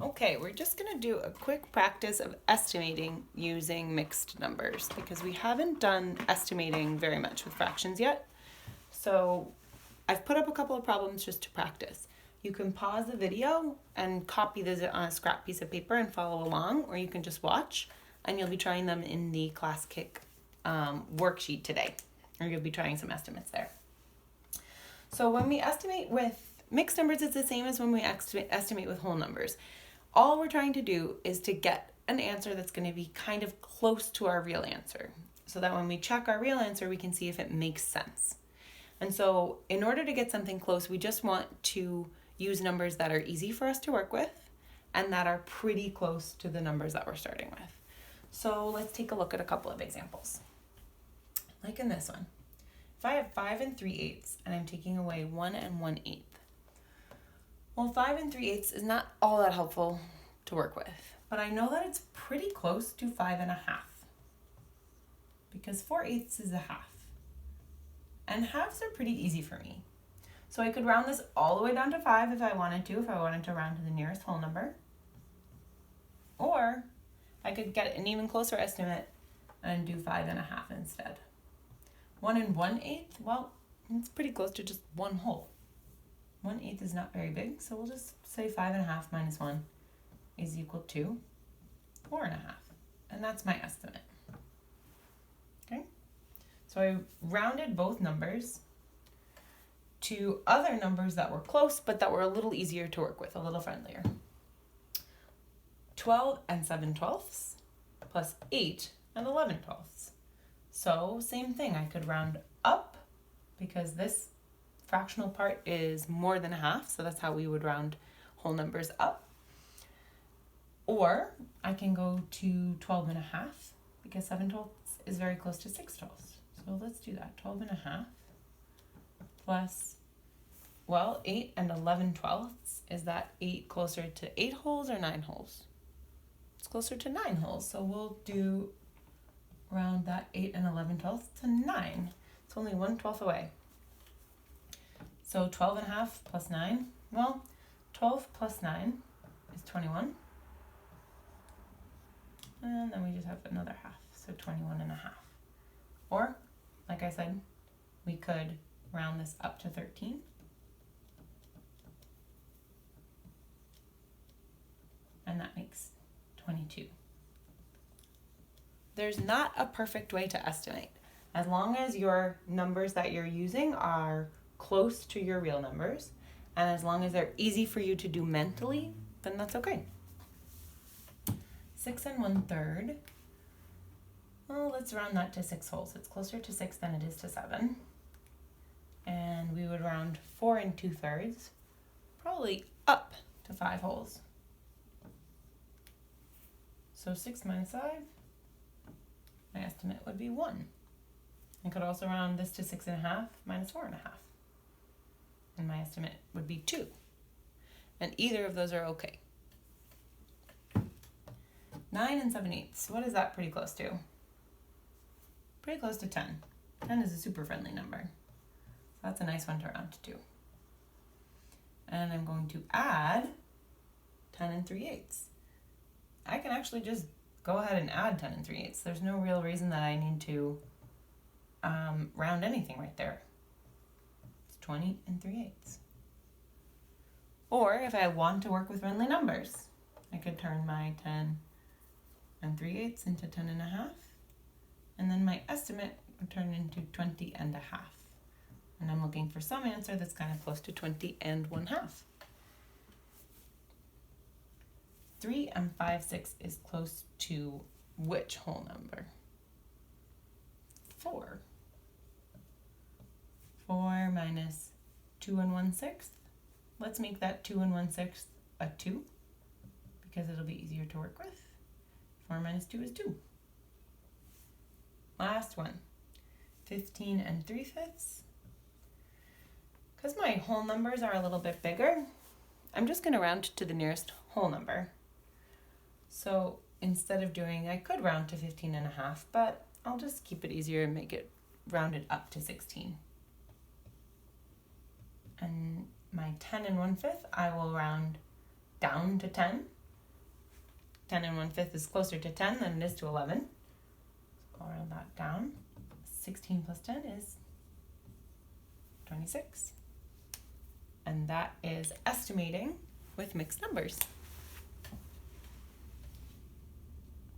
Okay, we're just going to do a quick practice of estimating using mixed numbers because we haven't done estimating very much with fractions yet. So I've put up a couple of problems just to practice. You can pause the video and copy this on a scrap piece of paper and follow along, or you can just watch, and you'll be trying them in the ClassKick worksheet today, or you'll be trying some estimates there. So when we estimate with mixed numbers, it's the same as when we estimate with whole numbers. All we're trying to do is to get an answer that's going to be kind of close to our real answer, so that when we check our real answer, we can see if it makes sense. And so in order to get something close, we just want to use numbers that are easy for us to work with and that are pretty close to the numbers that we're starting with. So let's take a look at a couple of examples. Like in this one. If I have 5 3/8 and I'm taking away 1 1/8, well, 5 3/8 is not all that helpful to work with, but I know that it's pretty close to 5 1/2 because 4/8 is a half. And halves are pretty easy for me. So I could round this all the way down to 5 if I wanted to round to the nearest whole number. Or I could get an even closer estimate and do 5 1/2 instead. 1 1/8, well, it's pretty close to just one whole. 1/8 is not very big, so we'll just say 5 1/2 minus 1 is equal to 4 1/2. And that's my estimate. Okay? So I rounded both numbers to other numbers that were close, but that were a little easier to work with, a little friendlier. 12 7/12 plus 8 11/12. So same thing, I could round up because this fractional part is more than a half, so that's how we would round whole numbers up. Or I can go to 12 1/2 because 7/12 is very close to 6/12. So let's do that. 12 1/2 plus, well, 8 11/12. Is that 8 closer to 8 holes or 9 holes? It's closer to 9 holes, so we'll do round that 8 11/12 to 9. It's only 1/12 away. So 12 1/2 plus 9, well, 12 plus 9 is 21. And then we just have another half, so 21 1/2. Or, like I said, we could round this up to 13. And that makes 22. There's not a perfect way to estimate. As long as your numbers that you're using are close to your real numbers, and as long as they're easy for you to do mentally, then that's okay. 6 1/3. Well, let's round that to 6 holes. It's closer to 6 than it is to 7. And we would round 4 2/3, probably up to 5 holes. So 6 minus 5, my estimate would be 1. I could also round this to 6 1/2 minus 4 1/2. And my estimate would be 2. And either of those are okay. 9 7/8, what is that pretty close to? Pretty close to 10. 10 is a super friendly number. So that's a nice one to round to 2. And I'm going to add 10 3/8. I can actually just go ahead and add 10 3/8. There's no real reason that I need to round anything right there. It's 20 3/8. Or if I want to work with friendly numbers, I could turn my 10 3/8 into 10 1/2. And then my estimate would turn into 20 1/2. And I'm looking for some answer that's kind of close to 20 1/2. 3 5/6 is close to which whole number? 4. 4 minus 2 1/6. Let's make that 2 1/6 a 2 because it'll be easier to work with. 4 minus 2 is 2. Last one, 15 3/5. Because my whole numbers are a little bit bigger, I'm just going to round to the nearest whole number. So instead of doing, I could round to 15 1/2, but I'll just keep it easier and make it rounded up to 16. And my 10 1/5, I will round down to 10 10 and 1/5 is closer to 10 than it is to 11. So go round that down. 16 plus 10 is 26. And that is estimating with mixed numbers.